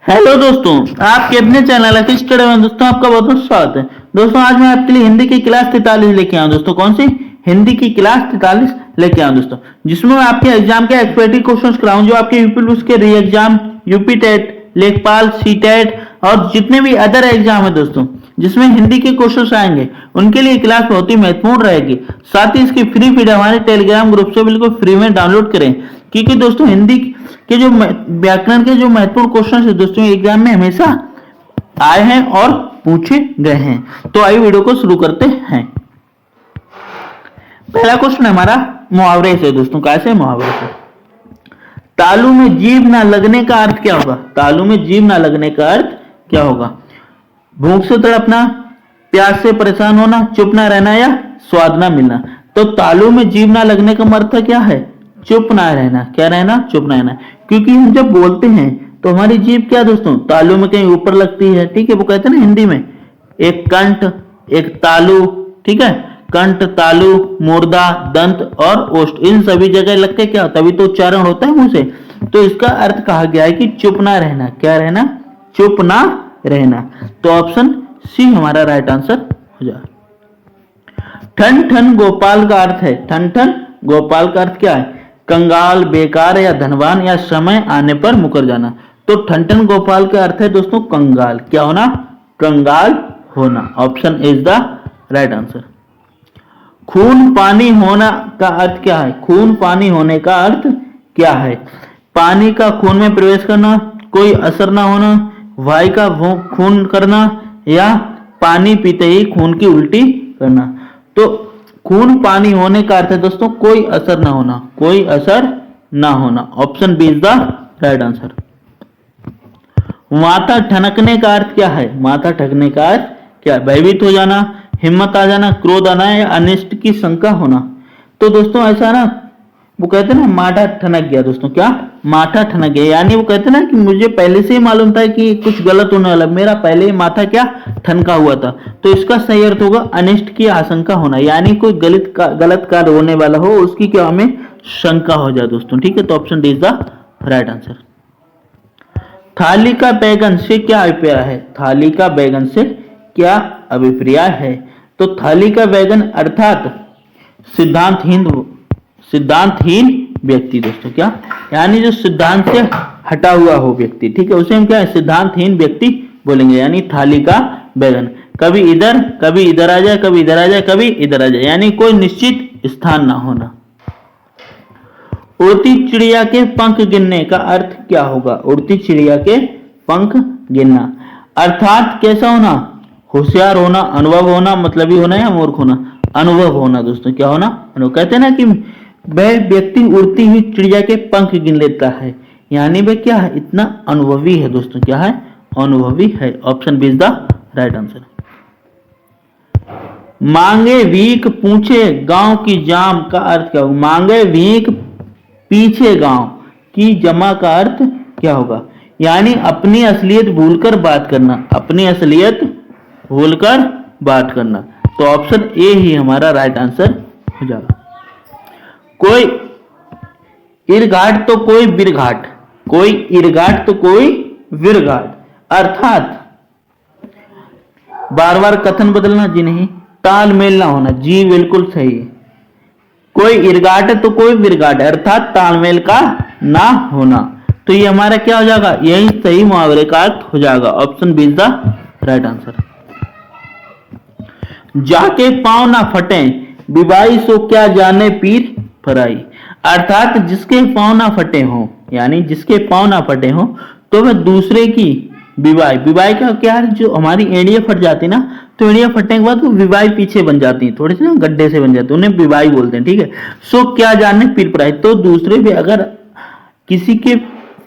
Hello दोस्तों, आपके अपने चैनल है स्टडी में दोस्तों आपका बहुत बहुत स्वागत है। दोस्तों आज मैं आपके लिए हिंदी की क्लास 43 लेके आया हूं। दोस्तों कौन सी हिंदी की क्लास 43 लेके आया हूं दोस्तों, जिसमें मैं आपके एग्जाम के एक्सपेक्टेड क्वेश्चंस कराऊं जो आपके यूपी पुलिस के री एग्जाम, यूपी टेट, लेखपाल, सी टेट और जितने भी अदर एग्जाम है दोस्तों जिसमें हिंदी के क्वेश्चंस आएंगे उनके लिए क्लास बहुत ही महत्वपूर्ण रहेगी। साथ ही इसकी फ्री पीडीएफ हमारे टेलीग्राम ग्रुप से बिल्कुल फ्री में डाउनलोड करें, क्योंकि दोस्तों हिंदी के जो व्याकरण के जो महत्वपूर्ण क्वेश्चन है दोस्तों एग्जाम में हमेशा आए हैं और पूछे गए हैं। तो आइए वीडियो को शुरू करते हैं। पहला क्वेश्चन हमारा मुहावरे से दोस्तों, कैसे मुहावरे से। तालू में जीभ ना लगने का अर्थ क्या होगा? तालू में जीभ ना लगने का अर्थ क्या होगा? भूख से तड़पना, प्यास से परेशान होना, चुप ना रहना या स्वाद ना मिलना। तो तालू में जीभ ना लगने का मतलब क्या है? चुप ना रहना। क्या रहना? चुप ना रहना। क्योंकि हम जब बोलते हैं तो हमारी जीभ क्या दोस्तों तालू में कहीं ऊपर लगती है, ठीक है। वो कहते हैं ना हिंदी में एक कंठ एक तालू, ठीक है। कंठ, तालू, मुर्दा, दंत और ओष्ठ, इन सभी जगह लग के क्या तभी तो उच्चारण होता है मुंह से। तो इसका अर्थ कहा गया है कि चुप ना रहना। क्या रहना? चुप ना रहना। तो ऑप्शन सी हमारा राइट आंसर हो जाए। ठन ठन गोपाल का अर्थ है। ठन ठन गोपाल का अर्थ क्या है? कंगाल, बेकार या धनवान या समय आने पर मुकर जाना। तो ठन ठन गोपाल का अर्थ है दोस्तों कंगाल। क्या होना? कंगाल होना। Option is the right answer. खून पानी होना का अर्थ क्या है? खून पानी होने का अर्थ क्या है? पानी का खून में प्रवेश करना, कोई असर ना होना, वायु का खून करना या पानी पीते ही खून की उल्टी करना। तो खून पानी होने का अर्थ है दोस्तों कोई असर ना होना। कोई असर ना होना। Option B is the right answer. माथा ठनकने का अर्थ क्या है? माथा ठनकने का अर्थ क्या? भयभीत हो जाना, हिम्मत आ जाना, क्रोध आना या अनिष्ट की शंका होना। तो दोस्तों ऐसा ना वो कहते हैं ना माथा ठनक गया दोस्तों। क्या? माथा ठनक गया, यानी वो कहते हैं ना कि मुझे पहले से ही मालूम था कि कुछ गलत होने वाला, मेरा पहले ही माथा क्या ठनका हुआ था। तो इसका सही अर्थ होगा अनिष्ट की आशंका होना, यानी कोई गलत कार्य होने वाला हो उसकी क्या हमें शंका हो जाए दोस्तों, ठीक है। तो option D is the right answer. थाली का बैगन से क्या अभिप्राय है? थाली का बैगन से क्या अभिप्राय है? तो थाली का बैगन अर्थात सिद्धांतहीन व्यक्ति दोस्तों। क्या? यानी जो सिद्धांत से हटा हुआ हो व्यक्ति, ठीक है, उसे हम क्या है सिद्धांतहीन व्यक्ति बोलेंगे। यानी थाली का बैगन कभी इधर आ जाए, कभी इधर आ जाए, कभी इधर आ जाए, यानी कोई निश्चित स्थान ना होना। उड़ती चिड़िया के पंख गिनने का अर्थ क्या होगा? उड़ती चिड़िया के पंख गिनना अर्थात कैसा होना? होशियार होना, अनुभव होना, मतलबी होना या मूर्ख होना? अनुभव होना दोस्तों। क्या होना? अनुभव। कहते हैं ना कि वह व्यक्ति उड़ती हुई चिड़िया के पंख गिन लेता है, यानी वह क्या है इतना अनुभवी है दोस्तों। क्या है? अनुभवी है। Option B is the right answer. मांगे भीख पूछे गांव की जाम का अर्थ क्या होगा? मांगे भीख पीछे गांव की जमा का अर्थ क्या होगा? यानी अपनी असलियत भूलकर बात करना। अपनी असलियत भूलकर बात करना। तो ऑप्शन ए ही हमारा राइट आंसर हो जाएगा। कोई इरघाट तो कोई बिरघाट, कोई इरघाट तो कोई विरघाट, अर्थात बार बार कथन बदलना जी नहीं, तालमेल ना होना जी बिल्कुल सही है। कोई इरघाट है तो कोई विरघाट है, अर्थात तालमेल का ना होना। तो ये हमारा क्या हो जाएगा? यही सही मुहावरे का अर्थ हो जाएगा। Option B is the right answer. जाके पांव ना फटे विवाही सो क्या जाने पीर फराई, अर्थात जिसके पांव ना फटे हो, यानी जिसके पांव ना फटे हो तो वह दूसरे की विवाह का क्या है? जो हमारी एड़ियां फट जाती ना, तो एड़ियां फटने के बाद वो विवाह पीछे बन जाती है, थोड़े से ना गड्ढे से बन जाते हैं, उन्हें विवाह बोलते हैं, ठीक है। सो क्या जाने पीर फराई, तो दूसरे भी अगर किसी के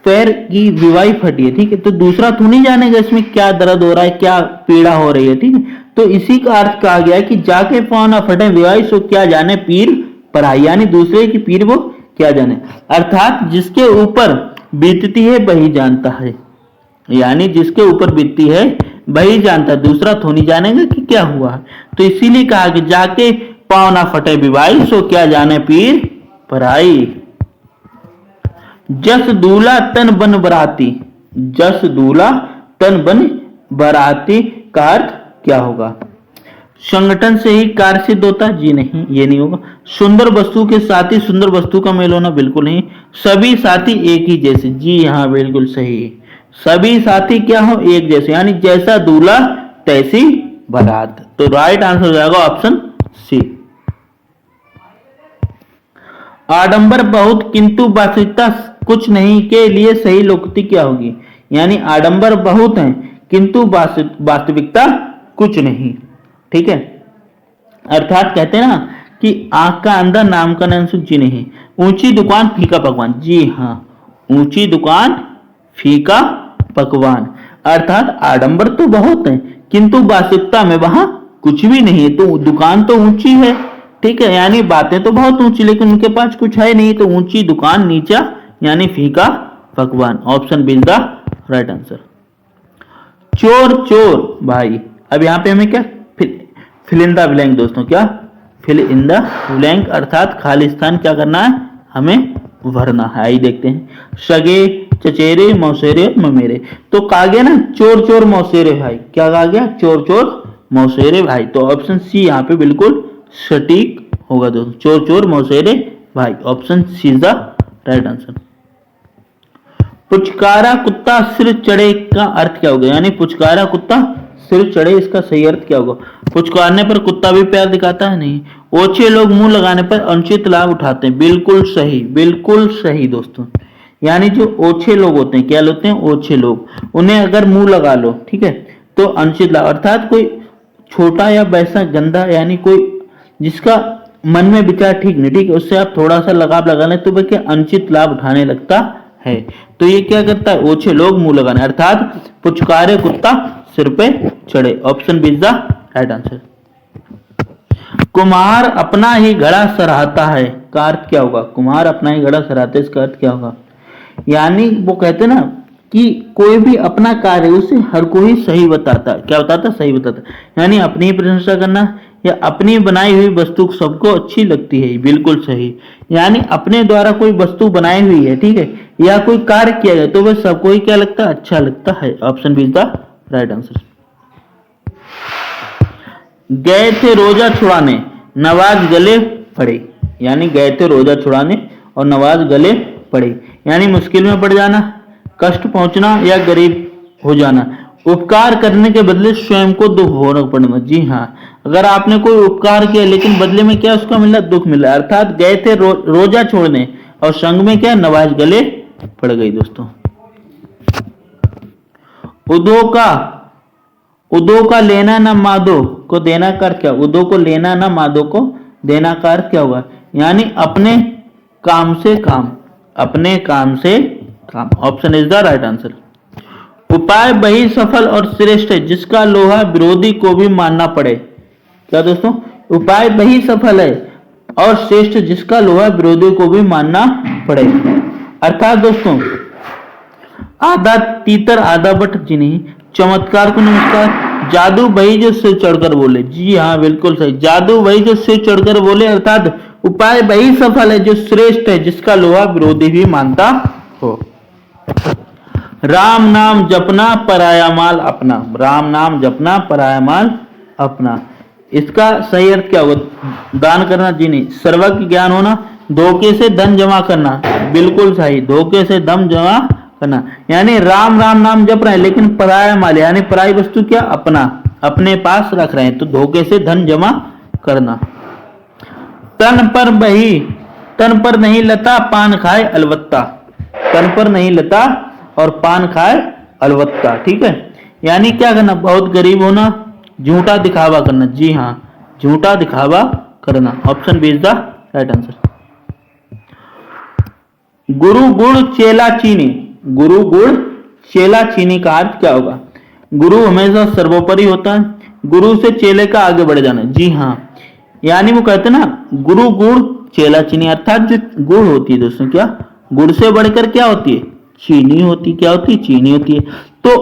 पैर की विवाही फटी है, ठीक है, तो दूसरा तो नहीं जानेगा इसमें क्या दर्द हो रहा है, क्या पीड़ा हो रही है, ठीक है। तो इसी का अर्थ कहा गया है कि जाके पांव ना फटे विवाही सो क्या जाने पीर पराई, यानी दूसरे की पीर वो क्या जाने, अर्थात जिसके ऊपर बीतती है वही जानता है, यानी जिसके ऊपर बीतती है वही जानता है, दूसरा तो नहीं जानेगा कि क्या हुआ। तो इसीलिए कहा कि जाके पांव ना फटे विवाही सो क्या जाने पीर पराई। जस दूल्हा तन बन बराती, जस दूल्हा तन बन बाराती का अर्थ क्या होगा? संगठन से ही कार्य सिद्ध होता है? जी नहीं, ये नहीं होगा। सुंदर वस्तु के साथ ही सुंदर वस्तु का मेल होना? बिल्कुल नहीं। सभी साथी एक ही जैसे? जी हाँ, बिल्कुल सही। सभी साथी क्या हो? एक जैसे, यानी जैसा दूल्हा तैसी बारात। तो राइट आंसर हो जाएगा ऑप्शन सी। आडंबर बहुत किंतु वास्तविकता कुछ नहीं के लिए सही लोकोक्ति क्या होगी? यानी आडंबर बहुत है किंतु वास्तविकता कुछ नहीं। ठीक है, अर्थात कहते हैं ना कि आंख का अंदर नाम का नैन सुख जी नहीं। ऊंची दुकान फीका पकवान? जी हाँ, ऊंची दुकान फीका पकवान। अर्थात आडंबर तो बहुत है किंतु वास्तविकता में वहां कुछ भी नहीं है। तो दुकान तो ऊंची है, ठीक है, यानी बातें तो बहुत ऊंची, लेकिन उनके पास कुछ है नहीं। तो ऊंची दुकान नीचा यानी फीका पकवान। Option B is the right answer. चोर चोर भाई, अब यहाँ पे हमें क्या फिल इन द ब्लैंक दोस्तों, क्या फिल इन द ब्लैंक, अर्थात खाली स्थान क्या करना है, हमें भरना है। आइए देखते हैं। सगे, चचेरे, मौसेरे, ममेरे। तो कहा गया ना चोर चोर मौसेरे भाई, क्या कहा गया? चोर चोर मौसेरे भाई। तो ऑप्शन सी यहाँ पे बिल्कुल सटीक होगा दोस्तों, चोर चोर मौसेरे भाई। Option C is the right answer. पुचकारा कुत्ता सिर चढ़े का अर्थ क्या होगा? यानी पुचकारा कुत्ता सिर चढ़े, इसका सही अर्थ क्या होगा? पुचकारने पर कुत्ता भी प्यार दिखाता है? नहीं। ओछे लोग मुंह लगाने पर अनुचित लाभ उठाते हैं? बिल्कुल सही, बिल्कुल सही दोस्तों। यानी जो ओछे लोग होते हैं, क्या होते हैं? ओछे लोग, उन्हें अगर मुंह लगा लो, ठीक है, तो अनुचित लाभ, अर्थात कोई छोटा या वैसा गंदा, यानी कोई जिसका मन में विचार ठीक नहीं, ठीक है, उससे आप थोड़ा सा लगाव लगा लें तो वह क्या अनुचित लाभ उठाने लगता है। तो ये क्या करता है? ओछे लोग मुंह लगाने, अर्थात पुचकारे कुत्ता सिर पे चढ़े। Option B is the right answer. कुम्हार अपना ही घड़ा सराहता है का अर्थ क्या होगा? कुम्हार अपना ही घड़ा सराहता है, इसका अर्थ क्या होगा? यानी वो कहते ना कि कोई भी अपना कार्य उसे हर कोई सही बताता है। क्या बताता? सही बताता है। यानी अपनी ही प्रशंसा करना या अपनी बनाई हुई वस्तु सबको अच्छी लगती है? बिल्कुल सही। यानी अपने द्वारा कोई वस्तु बनाई हुई है, ठीक है, या कोई कार्य किया गया तो वह सबको ही क्या लगता है? अच्छा लगता है। Option B is the right answer. गए थे रोजा छुड़ाने, नवाज गले पड़े। यानी गए थे रोजा छुड़ाने और नवाज गले पड़े, यानी मुश्किल में पड़ जाना, कष्ट पहुंचना या गरीब हो जाना। उपकार करने के बदले स्वयं को दुख भोगना पड़ना। जी हाँ, अगर आपने कोई उपकार किया लेकिन बदले में क्या उसका मिला? दुख मिला। अर्थात गए थे रोजा छोड़ने और संग में क्या? नवाज गले पड़ गई दोस्तों। उदो का लेना ना मादो को देना का अर्थ क्या? उदो को लेना ना मादो को देना का अर्थ क्या होगा? यानी अपने काम से काम, अपने काम से काम। Option is the right answer. उपाय वही सफल और श्रेष्ठ है जिसका लोहा विरोधी को भी मानना पड़े। क्या दोस्तों? उपाय वही सफल है और श्रेष्ठ जिसका लोहा विरोधी को भी मानना पड़े। अर्थात दोस्तों आधा तीतर आधा बट जी नहीं। चमत्कार को नमस्कार। जादू वही जो सिर चढ़कर बोले। जी हाँ, बिल्कुल सही। जादू वही जो सिर चढ़कर बोले, अर्थात उपाय वही सफल है जो श्रेष्ठ है जिसका लोहा विरोधी भी मानता हो। राम नाम जपना पराया माल अपना। राम नाम जपना पराया माल अपना, इसका सही अर्थ क्या होगा? दान करना? जी नहीं। सर्वज्ञ ज्ञान होना। धोखे से धन जमा करना। बिल्कुल सही, धोखे से धन जमा करना। यानी राम राम नाम जप रहे हैं लेकिन पराया माल, यानी पराई वस्तु क्या? अपना, अपने पास रख रहे हैं, तो धोखे से धन जमा करना। तन पर नहीं लता पान खाए अलवत्ता। तन पर नहीं लता और पान खाए अलवत्ता, ठीक है, यानी क्या करना? बहुत गरीब होना, झूठा दिखावा करना। जी हाँ, झूठा दिखावा करना। Option B is the right answer. गुरु गुड़ चेला चीनी। गुरु गुड़ चेला चीनी का अर्थ क्या होगा? गुरु हमेशा सर्वोपरि होता है, गुरु से चेले का आगे बढ़ जाना। जी हाँ, यानी वो कहते ना गुरु गुड़ चेला चीनी, अर्थात जो गुड़ होती है दोस्तों, क्या गुड़ से बढ़कर क्या होती है? चीनी होती। क्या होती है? चीनी होती है। तो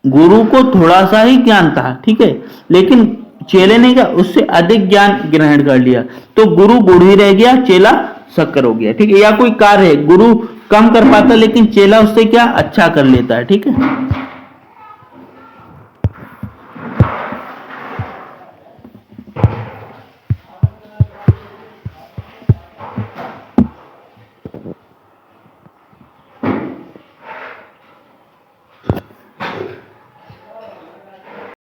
गुरु को थोड़ा सा ही ज्ञान था, ठीक है, लेकिन चेले ने क्या उससे अधिक ज्ञान ग्रहण कर लिया, तो गुरु गुड़ ही रह गया, चेला शक्कर हो गया, ठीक है। या कोई कार्य है, गुरु कम कर पाता, लेकिन चेला उससे क्या अच्छा कर लेता है। ठीक है,